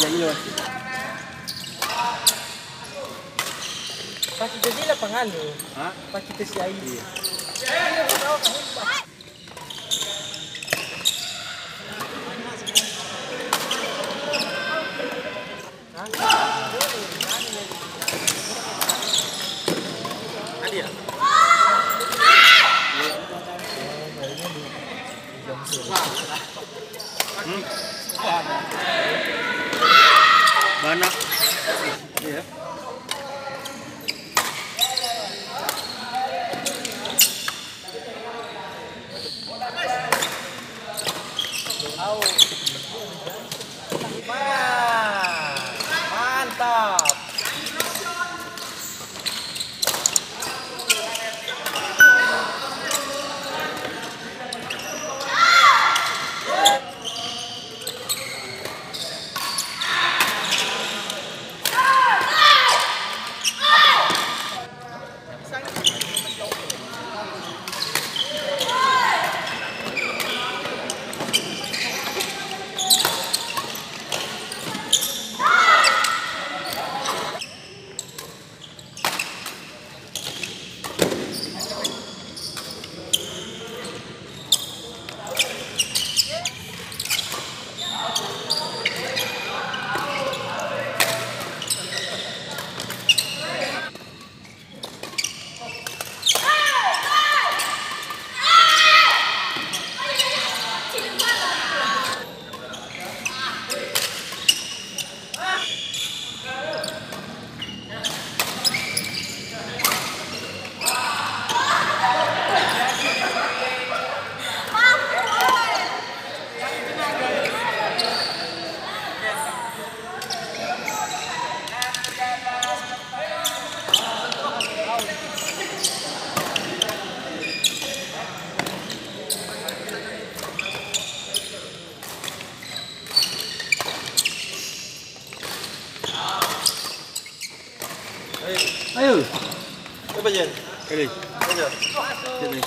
Jangan Pak kita di lapangan lo. Hah? Pak kita si Ai. Iya. Ada ya? Banyak. Iya. Mantap. Ayo. Apa Jen? Ini. Ayo. Sini.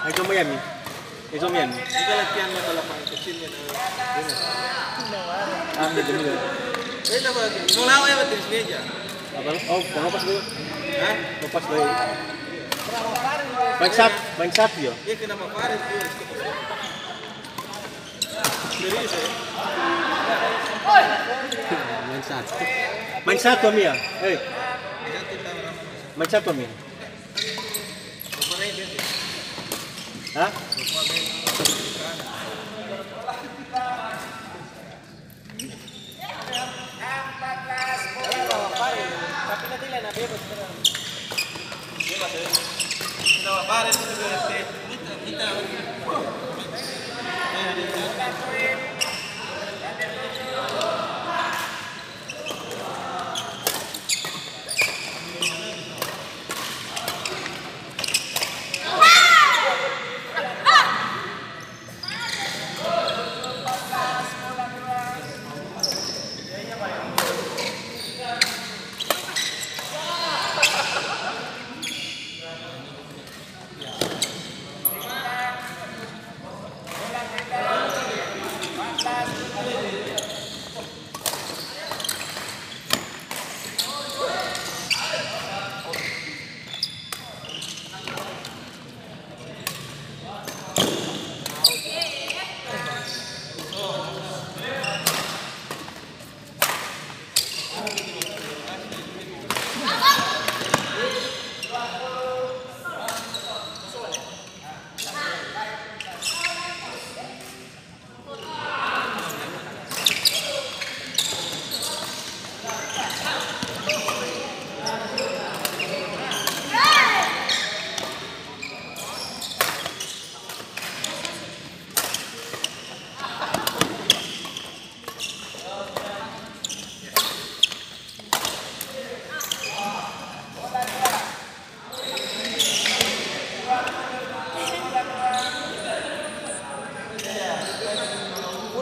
Ito mo yan. Ito mo yan. Kita latihan mo sa lapangan kecilnya na. Ah, medyo mo yan. Eh, apa? Nung lawa ya batis meja. Apa? Oh, pangapas dulu. Hah? Lepas dulu. Main sapi ya? Dia kenapa Farid dia? Serius ya? Main satu Mia. Eh, main satu Mia. Hah? Tapi nanti lain apa ya? Dia masih. Kenapa Farid itu kita.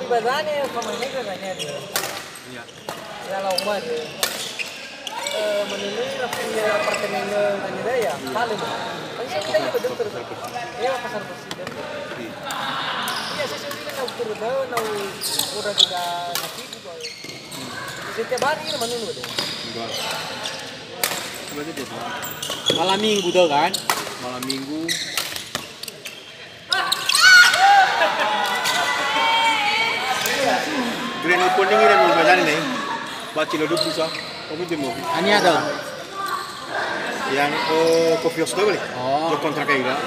ibadahnya pemainnya katanya dia. Iya. Kalau umar dia. Menilai punya apartemen tanya dia ya, paling. Kan saya kita juga dokter. Ya pasar bersih. Iya saya sendiri kan dokter dah, udah juga nasi juga. Setiap hari ini menunggu deh. Enggak. Berarti dia Malam minggu tuh kan? malam minggu. Grand opening ini mau jalan nih. Baca lo dulu sah. Kamu itu mau. Ini ada. Yang coffee house tuh boleh. Oh. Lo kontrak kayak gak?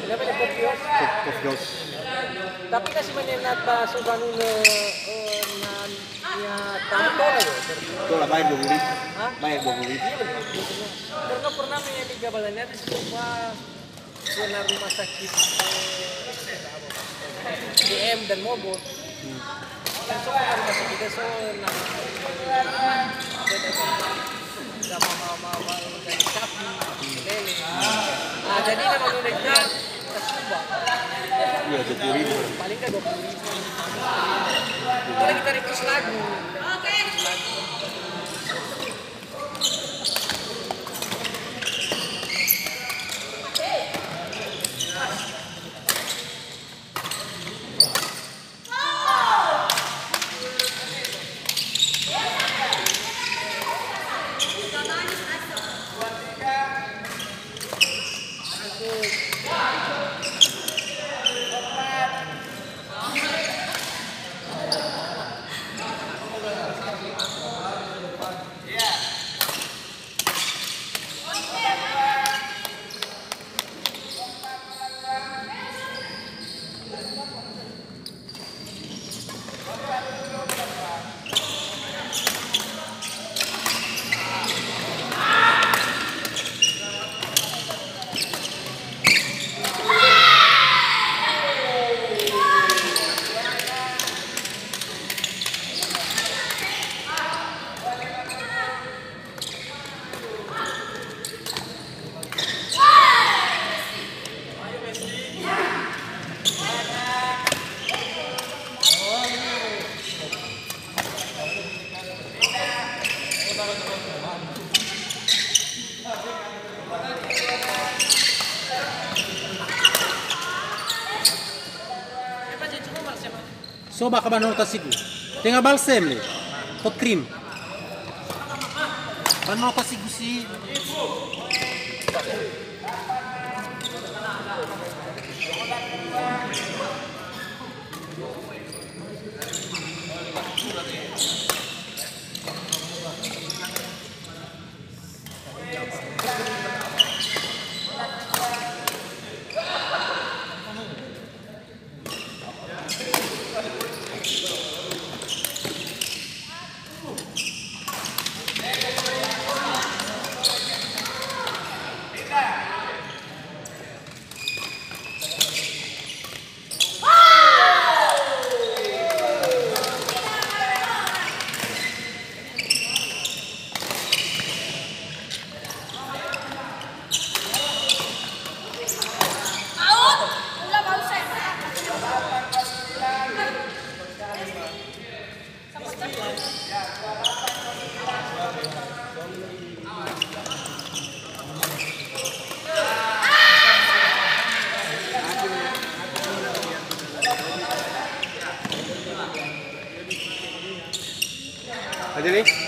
Kenapa dia kopios? Coffee house. Tapi kasih menyenat pa sukan ya tamu to ayo. Itu lah bayar 20 ribu. Hah? Bayar 20 ribu. Iya benar. Karena pernah menjadi gabalannya di sebuah zona rumah sakit DM dan Mobo. Kan soal rumah sakit itu zona sama mama dan sapi, lele. Ah jadi kalau mereka tersumbang. Iya 20 ribu. Paling kan 20 ribu. Kalau kita request lagu. Oke. Soba ka ba nung tasigo? Tinga balsem le. Hot cream. Paano tasigo si? Ada nih?